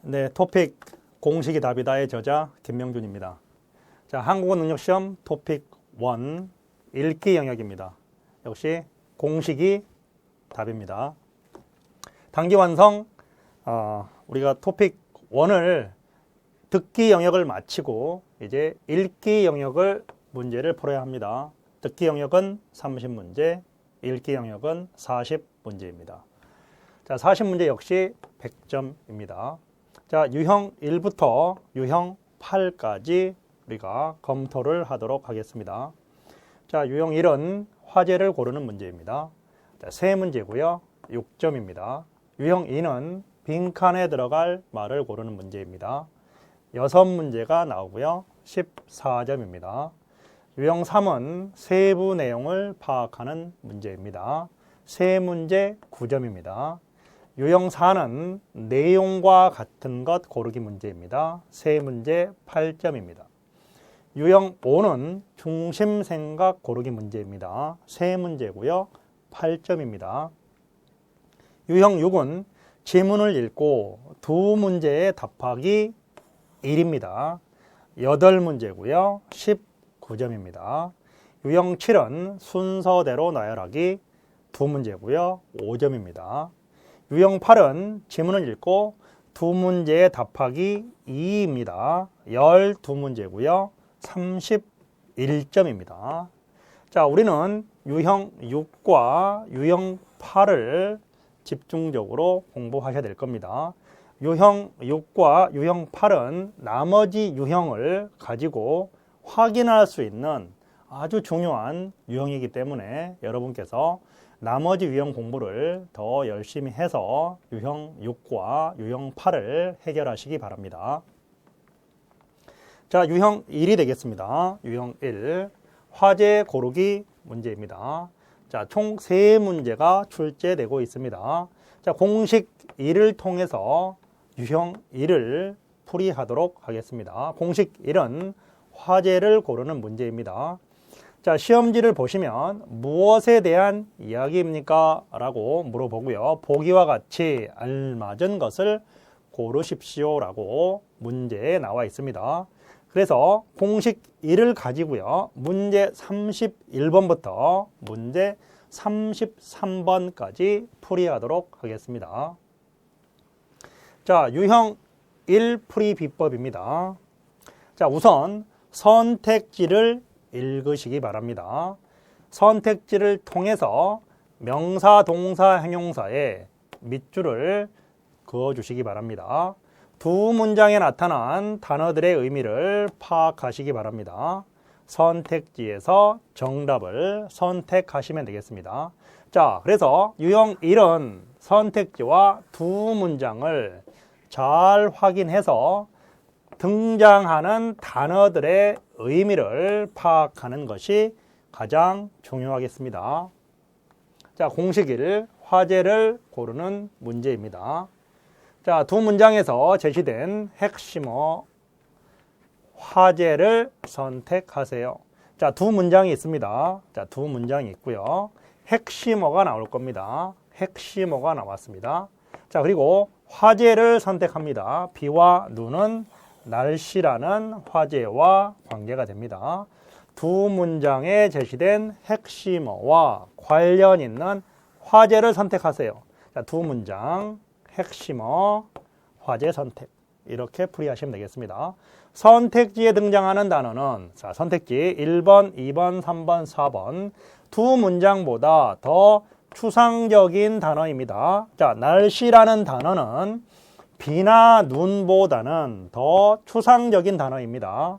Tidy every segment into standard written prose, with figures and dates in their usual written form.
네, 토픽 공식이 답이다의 저자 김명준입니다. 자, 한국어 능력 시험 토픽 1 읽기 영역입니다. 역시 공식이 답입니다. 단기 완성, 우리가 토픽 1을 듣기 영역을 마치고 이제 읽기 영역을 문제를 풀어야 합니다. 듣기 영역은 30문제, 읽기 영역은 40문제입니다. 자, 40문제 역시 100점입니다. 자, 유형 1부터 유형 8까지 우리가 검토를 하도록 하겠습니다. 자, 유형 1은 화제를 고르는 문제입니다. 자, 3문제고요. 6점입니다. 유형 2는 빈칸에 들어갈 말을 고르는 문제입니다. 6문제가 나오고요. 14점입니다. 유형 3은 세부 내용을 파악하는 문제입니다. 3문제 9점입니다. 유형 4는 내용과 같은 것 고르기 문제입니다. 3문제 8점입니다. 유형 5는 중심 생각 고르기 문제입니다. 3문제고요. 8점입니다. 유형 6은 지문을 읽고 2문제에 답하기 1입니다. 8문제고요. 19점입니다. 유형 7은 순서대로 나열하기 2문제고요. 5점입니다. 유형 8은 지문을 읽고 2문제에 답하기 2입니다. 12문제고요. 31점입니다. 자, 우리는 유형 6과 유형 8을 집중적으로 공부하셔야 될 겁니다. 유형 6과 유형 8은 나머지 유형을 가지고 확인할 수 있는 아주 중요한 유형이기 때문에 여러분께서 나머지 유형 공부를 더 열심히 해서 유형 6과 유형 8을 해결하시기 바랍니다. 자, 유형 1이 되겠습니다. 유형 1, 화제 고르기 문제입니다. 자, 총 3문제가 출제되고 있습니다. 자, 공식 1을 통해서 유형 1을 풀이하도록 하겠습니다. 공식 1은 화제를 고르는 문제입니다. 자, 시험지를 보시면 무엇에 대한 이야기입니까? 라고 물어보고요. 보기와 같이 알맞은 것을 고르십시오 라고 문제에 나와 있습니다. 그래서 공식 1을 가지고요. 문제 31번부터 문제 33번까지 풀이하도록 하겠습니다. 자, 유형 1 풀이 비법입니다. 자, 우선 선택지를 읽으시기 바랍니다. 선택지를 통해서 명사, 동사, 형용사에 밑줄을 그어주시기 바랍니다. 2문장에 나타난 단어들의 의미를 파악하시기 바랍니다. 선택지에서 정답을 선택하시면 되겠습니다. 자, 그래서 유형 1은 선택지와 2문장을 잘 확인해서 등장하는 단어들의 의미를 파악하는 것이 가장 중요하겠습니다. 자, 공식 1, 화제를 고르는 문제입니다. 자, 2문장에서 제시된 핵심어 화제를 선택하세요. 자, 2문장이 있습니다. 자, 2문장이 있고요. 핵심어가 나올 겁니다. 핵심어가 나왔습니다. 자, 그리고 화제를 선택합니다. 비와 눈은 날씨라는 화제와 관계가 됩니다. 2문장에 제시된 핵심어와 관련 있는 화제를 선택하세요. 자, 2문장, 핵심어, 화제 선택. 이렇게 풀이하시면 되겠습니다. 선택지에 등장하는 단어는 자, 선택지 1번, 2번, 3번, 4번 2문장보다 더 추상적인 단어입니다. 자, 날씨라는 단어는 비나 눈보다는 더 추상적인 단어입니다.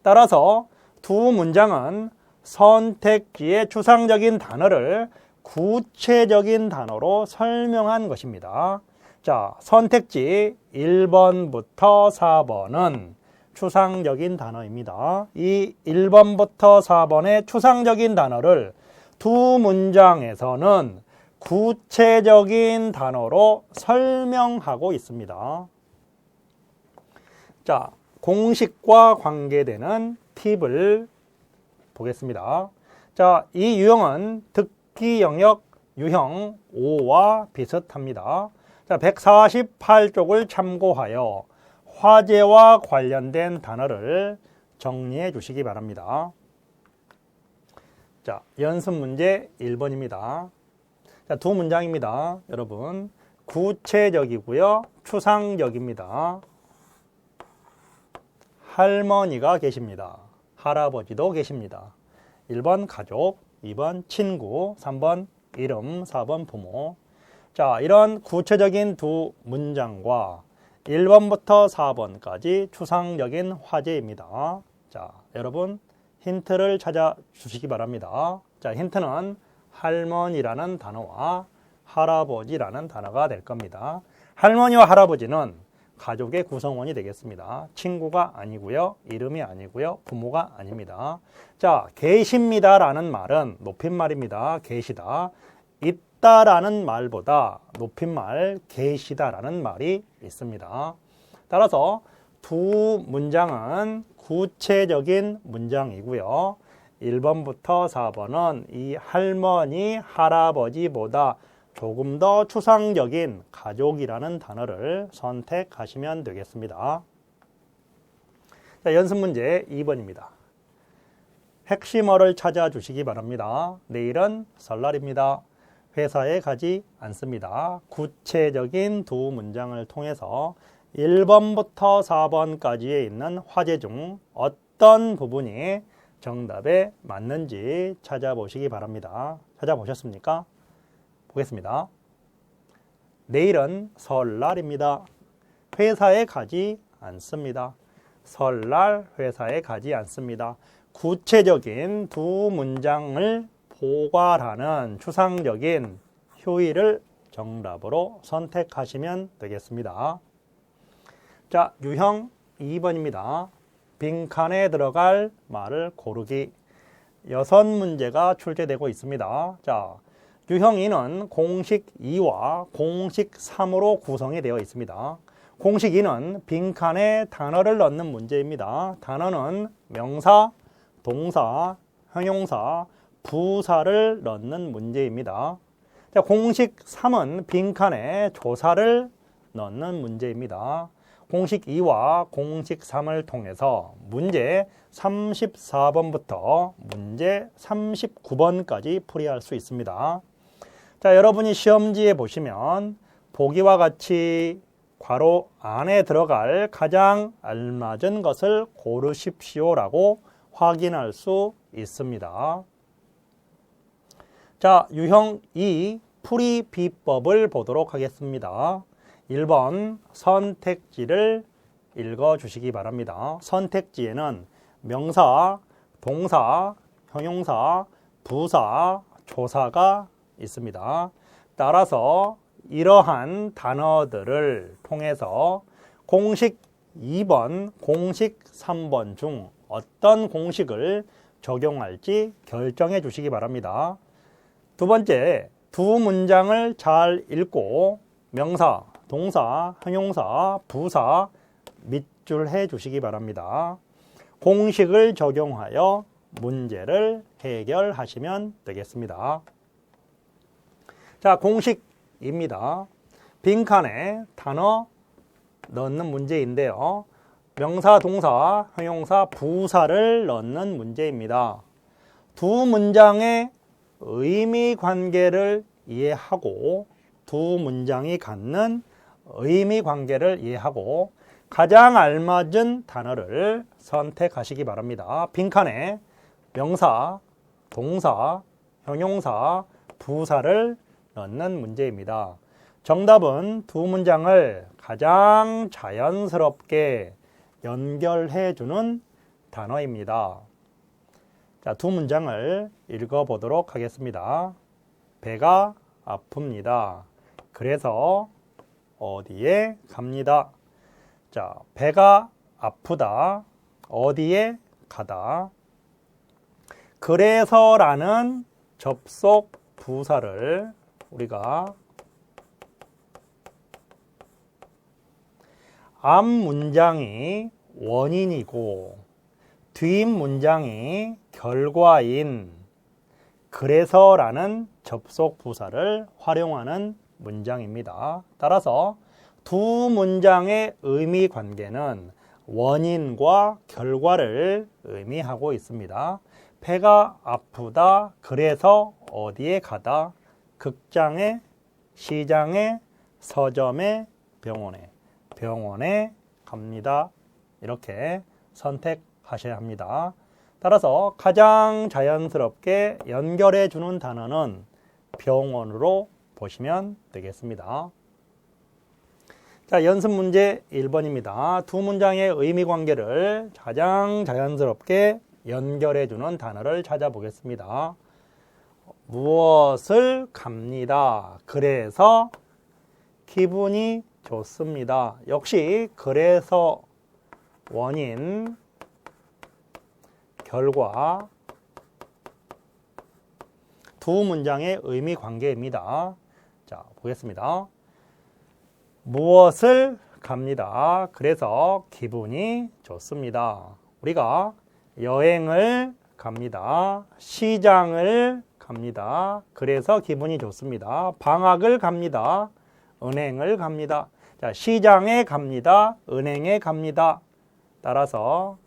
따라서 2문장은 선택지의 추상적인 단어를 구체적인 단어로 설명한 것입니다. 자, 선택지 1번부터 4번은 추상적인 단어입니다. 이 1번부터 4번의 추상적인 단어를 2문장에서는 구체적인 단어로 설명하고 있습니다. 자, 공식과 관계되는 팁을 보겠습니다. 자, 이 유형은 듣기 영역 유형 5와 비슷합니다. 자, 148쪽을 참고하여 화재와 관련된 단어를 정리해 주시기 바랍니다. 자, 연습 문제 1번입니다. 자, 두 문장입니다. 여러분, 구체적이고요. 추상적입니다. 할머니가 계십니다. 할아버지도 계십니다. 1번 가족, 2번 친구, 3번 이름, 4번 부모. 자, 이런 구체적인 두 문장과 1번부터 4번까지 추상적인 화제입니다. 자, 여러분 힌트를 찾아 주시기 바랍니다. 자, 힌트는 할머니라는 단어와 할아버지라는 단어가 될 겁니다. 할머니와 할아버지는 가족의 구성원이 되겠습니다. 친구가 아니고요. 이름이 아니고요. 부모가 아닙니다. 자, 계십니다라는 말은 높임말입니다. 계시다. 있다라는 말보다 높임말 계시다라는 말이 있습니다. 따라서 두 문장은 구체적인 문장이고요. 1번부터 4번은 이 할머니, 할아버지보다 조금 더 추상적인 가족이라는 단어를 선택하시면 되겠습니다. 자, 연습 문제 2번입니다. 핵심어를 찾아주시기 바랍니다. 내일은 설날입니다. 회사에 가지 않습니다. 구체적인 두 문장을 통해서 1번부터 4번까지에 있는 화제 중 어떤 부분이 정답에 맞는지 찾아보시기 바랍니다. 찾아보셨습니까? 보겠습니다. 내일은 설날입니다. 회사에 가지 않습니다. 설날 회사에 가지 않습니다. 구체적인 두 문장을 포괄하는 추상적인 효의를 정답으로 선택하시면 되겠습니다. 자, 유형 2번입니다. 빈칸에 들어갈 말을 고르기. 6문제가 출제되고 있습니다. 자, 유형 2는 공식 2와 공식 3으로 구성이 되어 있습니다. 공식 2는 빈칸에 단어를 넣는 문제입니다. 단어는 명사, 동사, 형용사, 부사를 넣는 문제입니다. 자, 공식 3은 빈칸에 조사를 넣는 문제입니다. 공식 2와 공식 3을 통해서 문제 34번부터 문제 39번까지 풀이할 수 있습니다. 자, 여러분이 시험지에 보시면 보기와 같이 괄호 안에 들어갈 가장 알맞은 것을 고르십시오라고 확인할 수 있습니다. 자, 유형 2 풀이 비법을 보도록 하겠습니다. 1번 선택지를 읽어주시기 바랍니다. 선택지에는 명사, 동사, 형용사, 부사, 조사가 있습니다. 따라서 이러한 단어들을 통해서 공식 2번, 공식 3번 중 어떤 공식을 적용할지 결정해 주시기 바랍니다. 두 번째, 두 문장을 잘 읽고 명사, 동사, 형용사, 부사 밑줄해 주시기 바랍니다. 공식을 적용하여 문제를 해결하시면 되겠습니다. 자, 공식입니다. 빈칸에 단어 넣는 문제인데요. 명사, 동사, 형용사, 부사를 넣는 문제입니다. 두 문장의 의미 관계를 이해하고 두 문장이 갖는 의미 관계를 이해하고 가장 알맞은 단어를 선택하시기 바랍니다. 빈칸에 명사, 동사, 형용사, 부사를 넣는 문제입니다. 정답은 두 문장을 가장 자연스럽게 연결해주는 단어입니다. 자, 두 문장을 읽어보도록 하겠습니다. 배가 아픕니다. 그래서 어디에 갑니다. 자, 배가 아프다. 어디에 가다. 그래서라는 접속 부사를 우리가 앞 문장이 원인이고 뒷 문장이 결과인 그래서라는 접속 부사를 활용하는 문장입니다. 따라서 두 문장의 의미 관계는 원인과 결과를 의미하고 있습니다. 배가 아프다. 그래서 어디에 가다. 극장에, 시장에, 서점에, 병원에 갑니다. 이렇게 선택하셔야 합니다. 따라서 가장 자연스럽게 연결해 주는 단어는 병원으로 보시면 되겠습니다. 자, 연습 문제 1번입니다. 두 문장의 의미 관계를 가장 자연스럽게 연결해 주는 단어를 찾아보겠습니다. 무엇을 갑니다. 그래서 기분이 좋습니다. 역시 그래서 원인, 결과 두 문장의 의미 관계입니다. 자, 보겠습니다. 무엇을 갑니다. 그래서 기분이 좋습니다. 우리가 여행을 갑니다. 시장을 갑니다. 그래서 기분이 좋습니다. 방학을 갑니다. 은행을 갑니다. 자, 시장에 갑니다. 은행에 갑니다. 따라서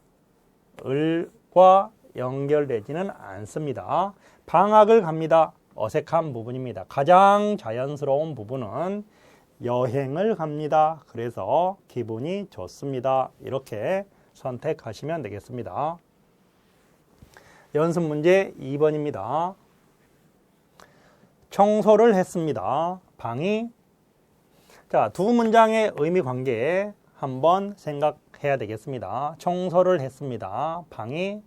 을과 연결되지는 않습니다. 방학을 갑니다. 어색한 부분입니다. 가장 자연스러운 부분은 여행을 갑니다. 그래서 기분이 좋습니다. 이렇게 선택하시면 되겠습니다. 연습 문제 2번입니다. 청소를 했습니다. 방이. 자, 두 문장의 의미 관계 한번 생각해야 되겠습니다. 청소를 했습니다. 방이.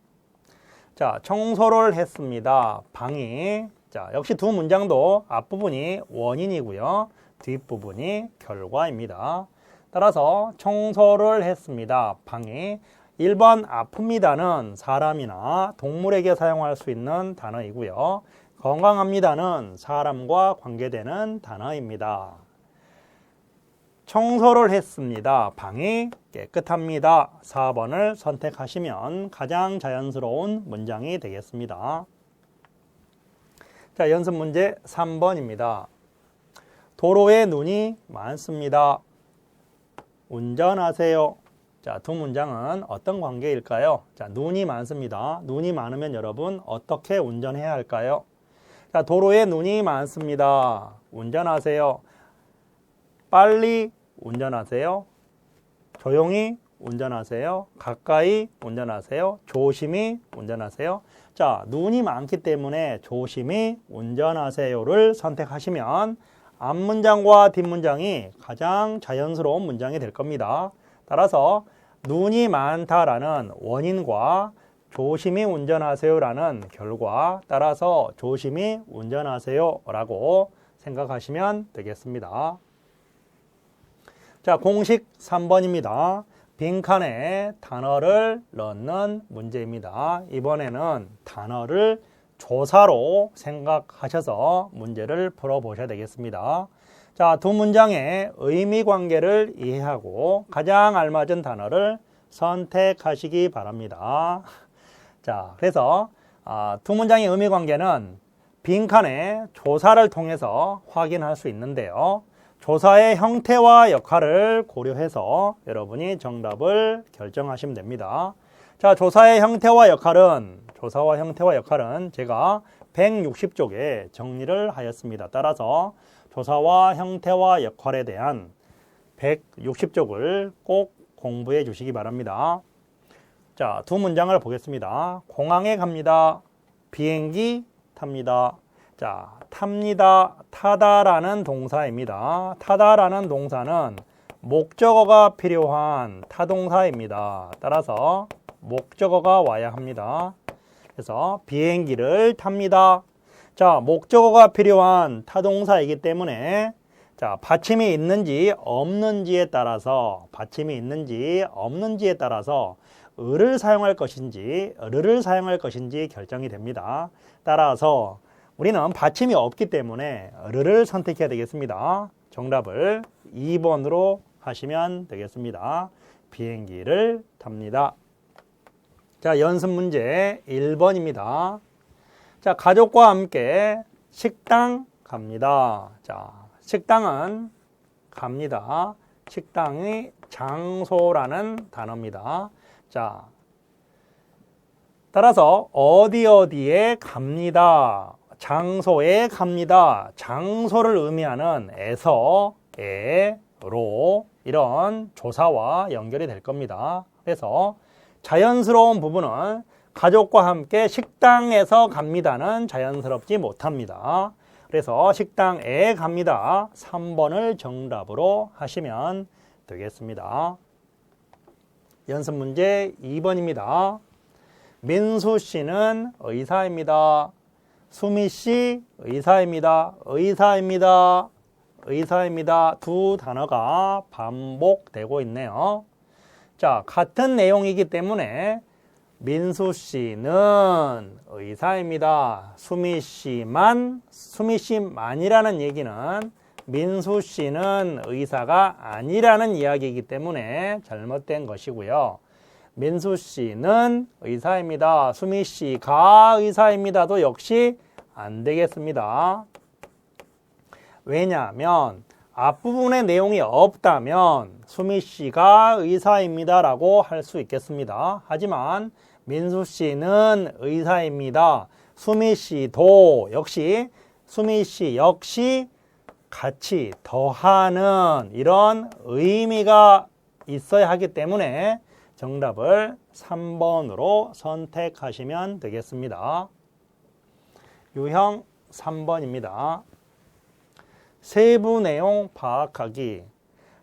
자, 청소를 했습니다. 방이. 자, 역시 두 문장도 앞부분이 원인이고요. 뒷부분이 결과입니다. 따라서 청소를 했습니다. 방이. 1번 아픕니다는 사람이나 동물에게 사용할 수 있는 단어이고요. 건강합니다는 사람과 관계되는 단어입니다. 청소를 했습니다. 방이 깨끗합니다. 4번을 선택하시면 가장 자연스러운 문장이 되겠습니다. 자, 연습 문제 3번입니다. 도로에 눈이 많습니다. 운전하세요. 자, 두 문장은 어떤 관계일까요? 자, 눈이 많습니다. 눈이 많으면 여러분 어떻게 운전해야 할까요? 자, 도로에 눈이 많습니다. 운전하세요. 빨리 운전하세요. 조용히 운전하세요. 가까이 운전하세요. 조심히 운전하세요. 자, 눈이 많기 때문에 조심히 운전하세요를 선택하시면 앞문장과 뒷문장이 가장 자연스러운 문장이 될 겁니다. 따라서 눈이 많다라는 원인과 조심히 운전하세요라는 결과, 따라서 조심히 운전하세요라고 생각하시면 되겠습니다. 자, 공식 3번입니다. 빈칸에 단어를 넣는 문제입니다. 이번에는 단어를 조사로 생각하셔서 문제를 풀어보셔야 되겠습니다. 자, 두 문장의 의미 관계를 이해하고 가장 알맞은 단어를 선택하시기 바랍니다. 자, 그래서 두 문장의 의미 관계는 빈칸에 조사를 통해서 확인할 수 있는데요. 조사의 형태와 역할을 고려해서 여러분이 정답을 결정하시면 됩니다. 자, 조사와 형태와 역할은 제가 160쪽에 정리를 하였습니다. 따라서 조사와 형태와 역할에 대한 160쪽을 꼭 공부해 주시기 바랍니다. 자, 두 문장을 보겠습니다. 공항에 갑니다. 비행기 탑니다. 자, 탑니다. 타다라는 동사입니다. 타다라는 동사는 목적어가 필요한 타동사입니다. 따라서 목적어가 와야 합니다. 그래서 비행기를 tab니다. 자, 목적어가 필요한 타동사이기 때문에 자, 받침이 있는지 없는지에 따라서 을을 사용할 것인지 르를 사용할 것인지 결정이 됩니다. 따라서 우리는 받침이 없기 때문에 르를 선택해야 되겠습니다. 정답을 2번으로 하시면 되겠습니다. 비행기를 탑니다. 자, 연습 문제 1번입니다. 자, 가족과 함께 식당 갑니다. 자, 식당은 갑니다. 식당이 장소라는 단어입니다. 자, 따라서 어디에 갑니다. 장소에 갑니다. 장소를 의미하는 에서, 에, 로 이런 조사와 연결이 될 겁니다. 그래서 자연스러운 부분은 가족과 함께 식당에서 갑니다는 자연스럽지 못합니다. 그래서 식당에 갑니다. 3번을 정답으로 하시면 되겠습니다. 연습 문제 2번입니다. 민수 씨는 의사입니다. 수미 씨 의사입니다. 의사입니다. 의사입니다. 두 단어가 반복되고 있네요. 자, 같은 내용이기 때문에 민수 씨는 의사입니다. 수미 씨만이라는 얘기는 민수 씨는 의사가 아니라는 이야기이기 때문에 잘못된 것이고요. 민수 씨는 의사입니다. 수미 씨가 의사입니다도 역시 안 되겠습니다. 왜냐하면 앞부분에 내용이 없다면 수미 씨가 의사입니다라고 할 수 있겠습니다. 하지만 민수 씨는 의사입니다. 수미 씨도 역시 수미 씨 역시 같이 더하는 이런 의미가 있어야 하기 때문에 정답을 3번으로 선택하시면 되겠습니다. 유형 3번입니다. 세부 내용 파악하기.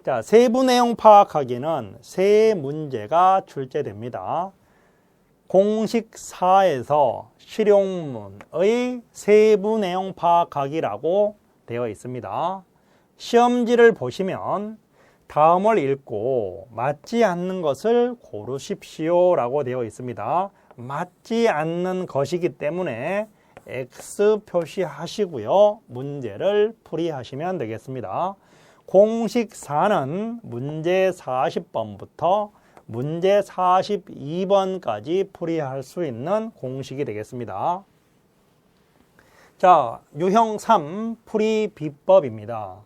자, 세부 내용 파악하기는 세 문제가 출제됩니다. 공식 4에서 실용문의 세부 내용 파악하기라고 되어 있습니다. 시험지를 보시면 다음을 읽고 맞지 않는 것을 고르십시오 라고 되어 있습니다. 맞지 않는 것이기 때문에 X 표시하시고요. 문제를 풀이하시면 되겠습니다. 공식 4는 문제 40번부터 문제 42번까지 풀이할 수 있는 공식이 되겠습니다. 자, 유형 3 풀이 비법입니다.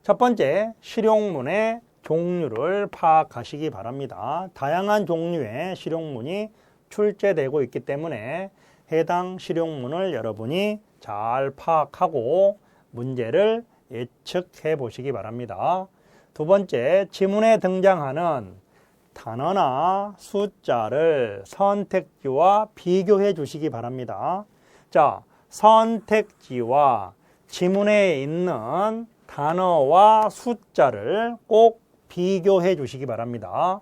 첫 번째, 실용문의 종류를 파악하시기 바랍니다. 다양한 종류의 실용문이 출제되고 있기 때문에 해당 실용문을 여러분이 잘 파악하고 문제를 예측해 보시기 바랍니다. 두 번째, 지문에 등장하는 단어나 숫자를 선택지와 비교해 주시기 바랍니다. 자, 선택지와 지문에 있는 단어와 숫자를 꼭 비교해 주시기 바랍니다.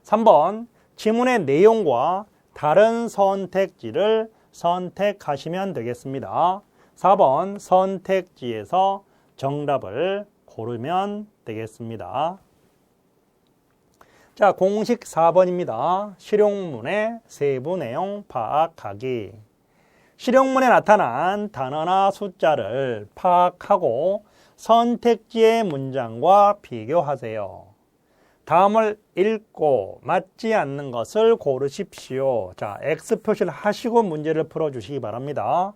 3번, 지문의 내용과 다른 선택지를 선택하시면 되겠습니다. 4번, 선택지에서 정답을 고르면 되겠습니다. 자, 공식 4번입니다. 실용문의 세부 내용 파악하기. 실용문에 나타난 단어나 숫자를 파악하고 선택지의 문장과 비교하세요. 다음을 읽고 맞지 않는 것을 고르십시오. 자, X 표시를 하시고 문제를 풀어주시기 바랍니다.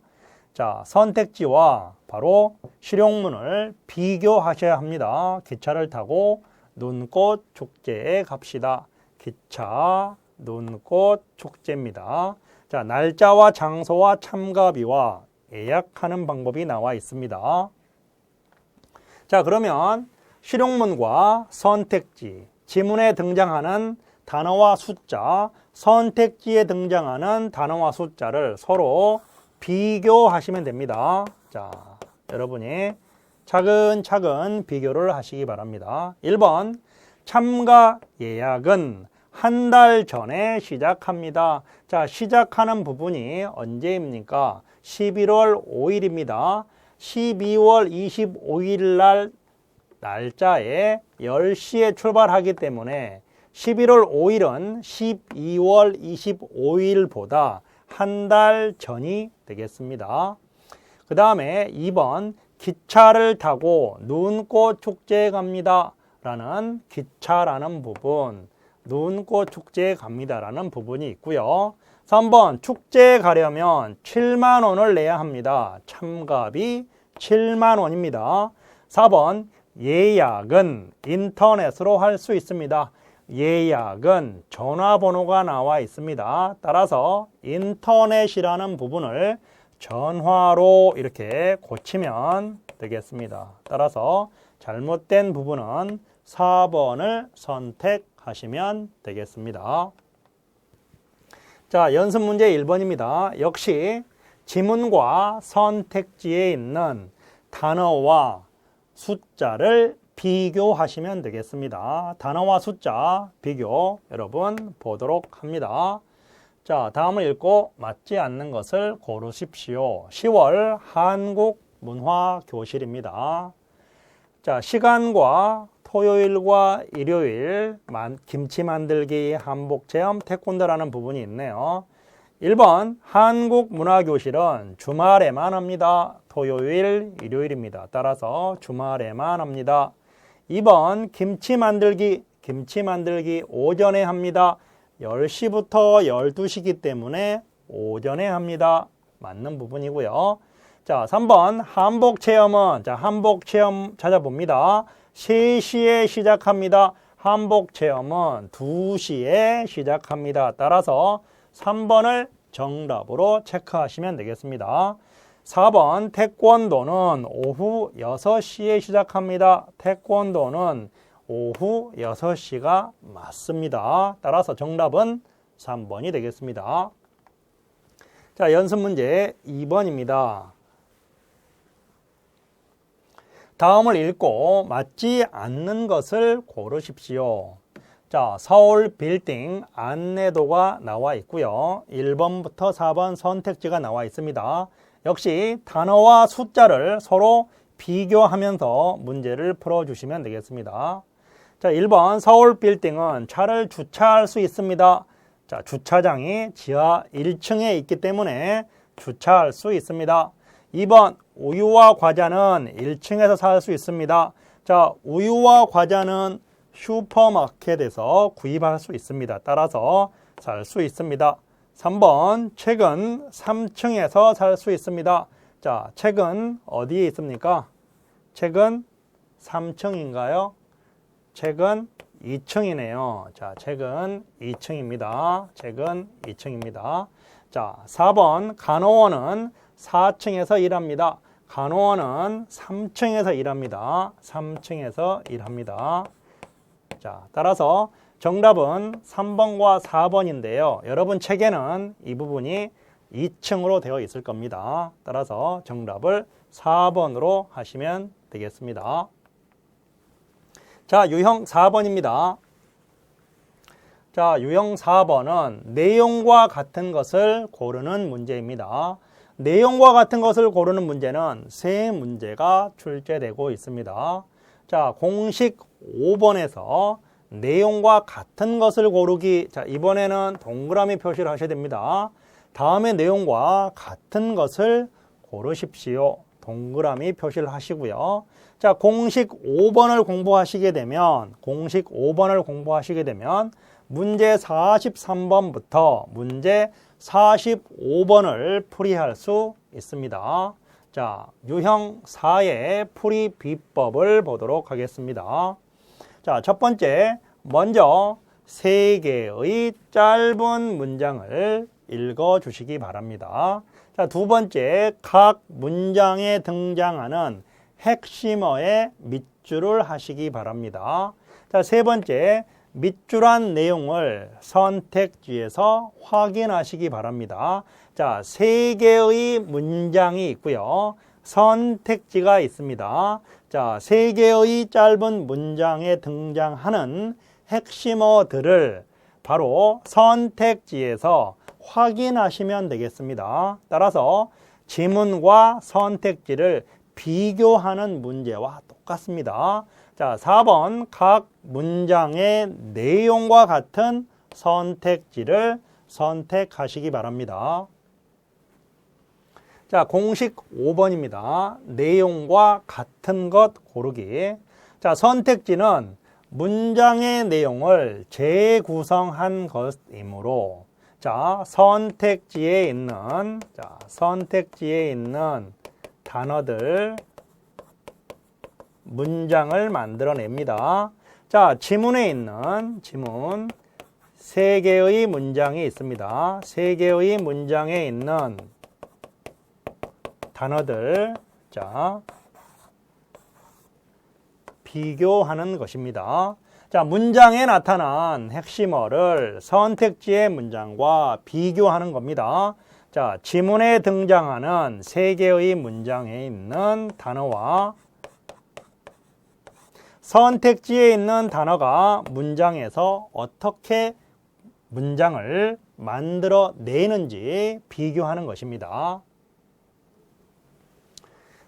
자, 선택지와 바로 실용문을 비교하셔야 합니다. 기차를 타고 눈꽃 축제에 갑시다. 기차, 눈꽃 축제입니다. 자, 날짜와 장소와 참가비와 예약하는 방법이 나와 있습니다. 자, 그러면 실용문과 선택지, 지문에 등장하는 단어와 숫자, 선택지에 등장하는 단어와 숫자를 서로 비교하시면 됩니다. 자, 여러분이 차근차근 비교를 하시기 바랍니다. 1번, 참가 예약은 한 달 전에 시작합니다. 자, 시작하는 부분이 언제입니까? 11월 5일입니다. 12월 25일 날 날짜에 10시에 출발하기 때문에 11월 5일은 12월 25일보다 한 달 전이 되겠습니다. 그 다음에 2번, 기차를 타고 눈꽃 축제에 갑니다 라는 기차라는 부분, 눈꽃 축제에 갑니다 라는 부분이 있고요. 3번, 축제에 가려면 7만 원을 내야 합니다. 참가비 7만 원입니다. 4번 예약은 인터넷으로 할 수 있습니다. 예약은 전화번호가 나와 있습니다. 따라서 인터넷이라는 부분을 전화로 이렇게 고치면 되겠습니다. 따라서 잘못된 부분은 4번을 선택하시면 되겠습니다. 자, 연습 문제 1번입니다. 역시 지문과 선택지에 있는 단어와 숫자를 비교하시면 되겠습니다. 단어와 숫자 비교 여러분 보도록 합니다. 자, 다음을 읽고 맞지 않는 것을 고르십시오. 10월 한국문화교실입니다. 자, 시간과 토요일과 일요일 김치 만들기, 한복체험, 태권도라는 부분이 있네요. 1번 한국문화교실은 주말에만 합니다. 토요일, 일요일입니다. 따라서 주말에만 합니다. 2번 김치 만들기 오전에 합니다. 10시부터 12시이기 때문에 오전에 합니다. 맞는 부분이고요. 자, 3번 한복체험은 한복체험 찾아봅니다. 3시에 시작합니다. 한복체험은 2시에 시작합니다. 따라서 3번을 정답으로 체크하시면 되겠습니다. 4번 태권도는 오후 6시에 시작합니다. 태권도는 오후 6시가 맞습니다. 따라서 정답은 3번이 되겠습니다. 자, 연습 문제 2번입니다. 다음을 읽고 맞지 않는 것을 고르십시오. 자, 서울 빌딩 안내도가 나와 있고요. 1번부터 4번 선택지가 나와 있습니다. 역시 단어와 숫자를 서로 비교하면서 문제를 풀어주시면 되겠습니다. 자, 1번 서울 빌딩은 차를 주차할 수 있습니다. 자, 주차장이 지하 1층에 있기 때문에 주차할 수 있습니다. 2번 우유와 과자는 1층에서 살 수 있습니다. 자, 우유와 과자는 슈퍼마켓에서 구입할 수 있습니다. 따라서 살 수 있습니다. 3번 책은 3층에서 살 수 있습니다. 자, 책은 어디에 있습니까? 책은 3층인가요? 책은 2층이네요. 자, 책은 2층입니다. 책은 2층입니다. 자, 4번 간호원은 4층에서 일합니다. 간호원은 3층에서 일합니다. 3층에서 일합니다. 자, 따라서 정답은 3번과 4번인데요. 여러분 책에는 이 부분이 2층으로 되어 있을 겁니다. 따라서 정답을 4번으로 하시면 되겠습니다. 자, 유형 4번입니다. 자, 유형 4번은 내용과 같은 것을 고르는 문제입니다. 내용과 같은 것을 고르는 문제는 3문제가 출제되고 있습니다. 자, 공식 5번에서 내용과 같은 것을 고르기. 자, 이번에는 동그라미 표시를 하셔야 됩니다. 다음에 내용과 같은 것을 고르십시오. 동그라미 표시를 하시고요. 자, 공식 5번을 공부하시게 되면 문제 43번부터 문제 45번을 풀이할 수 있습니다. 자, 유형 4의 풀이 비법을 보도록 하겠습니다. 자, 첫 번째, 먼저 3개의 짧은 문장을 읽어 주시기 바랍니다. 자, 두 번째, 각 문장에 등장하는 핵심어의 밑줄을 하시기 바랍니다. 자, 세 번째, 밑줄한 내용을 선택지에서 확인하시기 바랍니다. 자, 3개의 문장이 있고요. 선택지가 있습니다. 자, 3개의 짧은 문장에 등장하는 핵심어들을 바로 선택지에서 확인하시면 되겠습니다. 따라서 지문과 선택지를 비교하는 문제와 똑같습니다. 자, 4번 각 문장의 내용과 같은 선택지를 선택하시기 바랍니다. 자, 공식 5번입니다. 내용과 같은 것 고르기. 자, 선택지는 문장의 내용을 재구성한 것이므로 선택지에 있는 단어들 문장을 만들어냅니다. 자, 지문에 있는 지문 3개의 문장이 있습니다. 3개의 문장에 있는 단어들, 자, 비교하는 것입니다. 자, 문장에 나타난 핵심어를 선택지의 문장과 비교하는 겁니다. 자, 지문에 등장하는 3개의 문장에 있는 단어와 선택지에 있는 단어가 문장에서 어떻게 문장을 만들어내는지 비교하는 것입니다.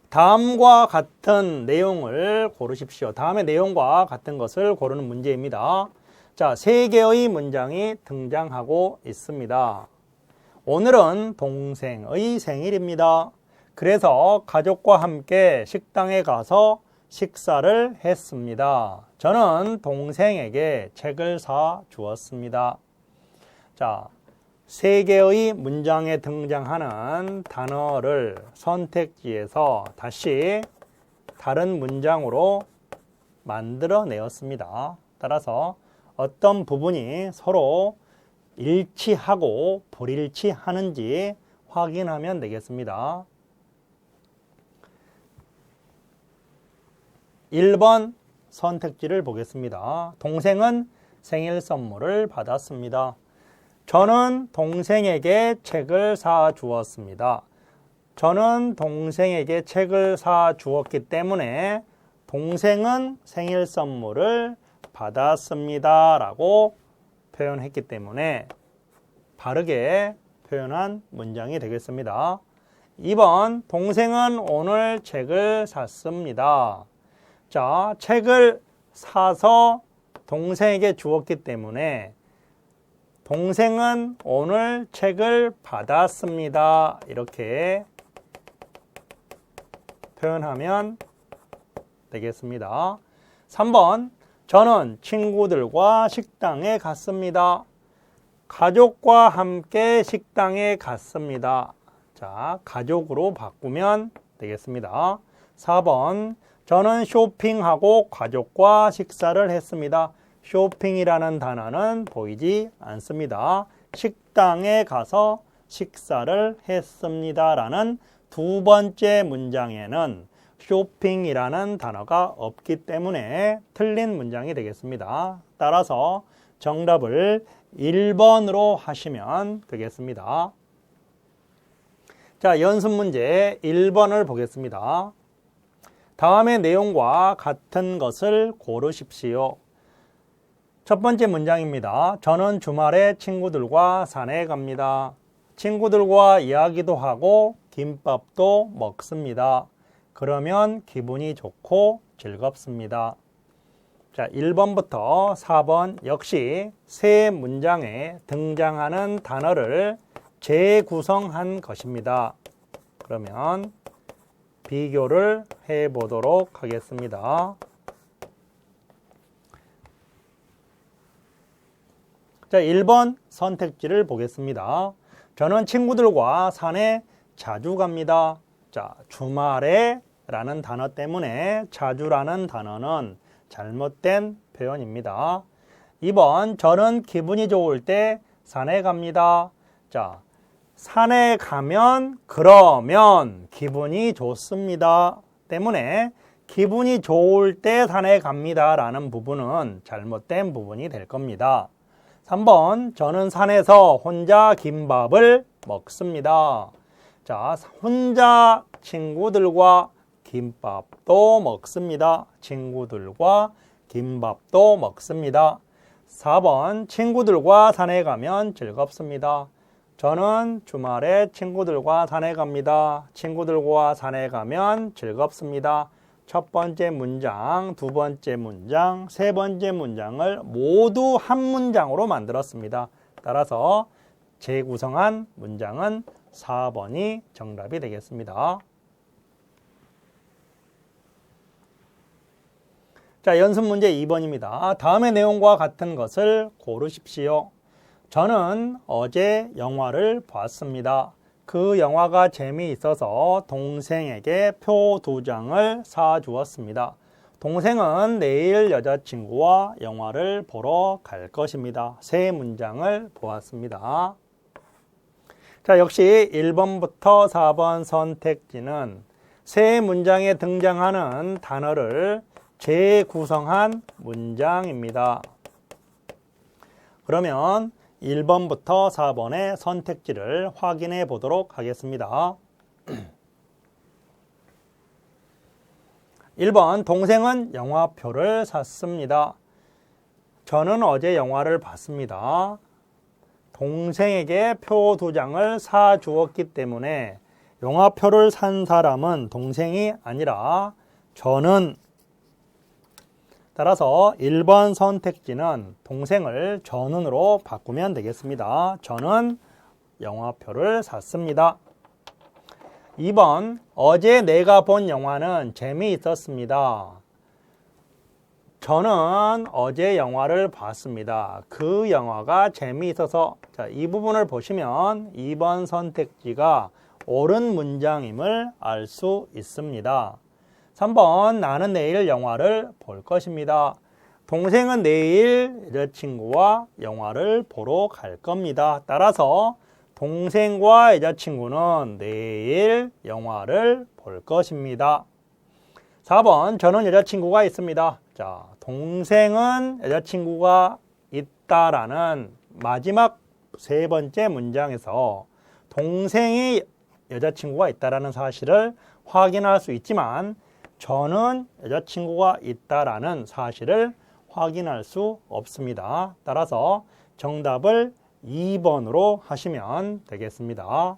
다음과 같은 내용을 고르십시오. 다음의 내용과 같은 것을 고르는 문제입니다. 자, 3개의 문장이 등장하고 있습니다. 오늘은 동생의 생일입니다. 그래서 가족과 함께 식당에 가서 식사를 했습니다. 저는 동생에게 책을 사 주었습니다. 자, 3개의 문장에 등장하는 단어를 선택지에서 다시 다른 문장으로 만들어내었습니다. 따라서 어떤 부분이 서로 일치하고 불일치하는지 확인하면 되겠습니다. 1번 선택지를 보겠습니다. 동생은 생일 선물을 받았습니다. 저는 동생에게 책을 사 주었습니다. 저는 동생에게 책을 사 주었기 때문에 동생은 생일 선물을 받았습니다. 라고 표현했기 때문에 바르게 표현한 문장이 되겠습니다. 2번, 동생은 오늘 책을 샀습니다. 자, 책을 사서 동생에게 주었기 때문에 동생은 오늘 책을 받았습니다. 이렇게 표현하면 되겠습니다. 3번, 저는 친구들과 식당에 갔습니다. 가족과 함께 식당에 갔습니다. 자, 가족으로 바꾸면 되겠습니다. 4번, 저는 쇼핑하고 가족과 식사를 했습니다. 쇼핑이라는 단어는 보이지 않습니다. 식당에 가서 식사를 했습니다. 라는 2번째 문장에는 쇼핑이라는 단어가 없기 때문에 틀린 문장이 되겠습니다. 따라서 정답을 1번으로 하시면 되겠습니다. 자, 연습 문제 1번을 보겠습니다. 다음의 내용과 같은 것을 고르십시오. 첫 번째 문장입니다. 저는 주말에 친구들과 산에 갑니다. 친구들과 이야기도 하고 김밥도 먹습니다. 그러면 기분이 좋고 즐겁습니다. 자, 1번부터 4번 역시 세 문장에 등장하는 단어를 재구성한 것입니다. 그러면 비교를 해보도록 하겠습니다. 자, 1번 선택지를 보겠습니다. 저는 친구들과 산에 자주 갑니다. 자, 주말에 라는 단어 때문에 자주라는 단어는 잘못된 표현입니다. 2번, 저는 기분이 좋을 때 산에 갑니다. 자, 산에 가면 그러면 기분이 좋습니다. 때문에 기분이 좋을 때 산에 갑니다 라는 부분은 잘못된 부분이 될 겁니다. 3번, 저는 산에서 혼자 김밥을 먹습니다. 자, 혼자 친구들과 김밥도 먹습니다. 친구들과 김밥도 먹습니다. 4번, 친구들과 산에 가면 즐겁습니다. 저는 주말에 친구들과 산에 갑니다. 친구들과 산에 가면 즐겁습니다. 첫 번째 문장, 두 번째 문장, 세 번째 문장을 모두 한 문장으로 만들었습니다. 따라서 재구성한 문장은 4번이 정답이 되겠습니다. 자, 연습 문제 2번입니다. 다음의 내용과 같은 것을 고르십시오. 저는 어제 영화를 봤습니다. 그 영화가 재미있어서 동생에게 표 2장을 사주었습니다. 동생은 내일 여자친구와 영화를 보러 갈 것입니다. 세 문장을 보았습니다. 자, 역시 1번부터 4번 선택지는 세 문장에 등장하는 단어를 재구성한 문장입니다. 그러면 1번부터 4번의 선택지를 확인해 보도록 하겠습니다. 1번, 동생은 영화표를 샀습니다. 저는 어제 영화를 봤습니다. 동생에게 표 2장을 사주었기 때문에 영화표를 산 사람은 동생이 아니라 저는. 따라서 1번 선택지는 동생을 저는으로 바꾸면 되겠습니다. 저는 영화표를 샀습니다. 2번, 어제 내가 본 영화는 재미있었습니다. 저는 어제 영화를 봤습니다. 그 영화가 재미있어서. 자, 이 부분을 보시면 2번 선택지가 옳은 문장임을 알 수 있습니다. 3번, 나는 내일 영화를 볼 것입니다. 동생은 내일 여자친구와 영화를 보러 갈 겁니다. 따라서 동생과 여자친구는 내일 영화를 볼 것입니다. 4번, 저는 여자친구가 있습니다. 자, 동생은 여자친구가 있다라는 마지막 세 번째 문장에서 동생이 여자친구가 있다라는 사실을 확인할 수 있지만 저는 여자친구가 있다라는 사실을 확인할 수 없습니다. 따라서 정답을 2번으로 하시면 되겠습니다.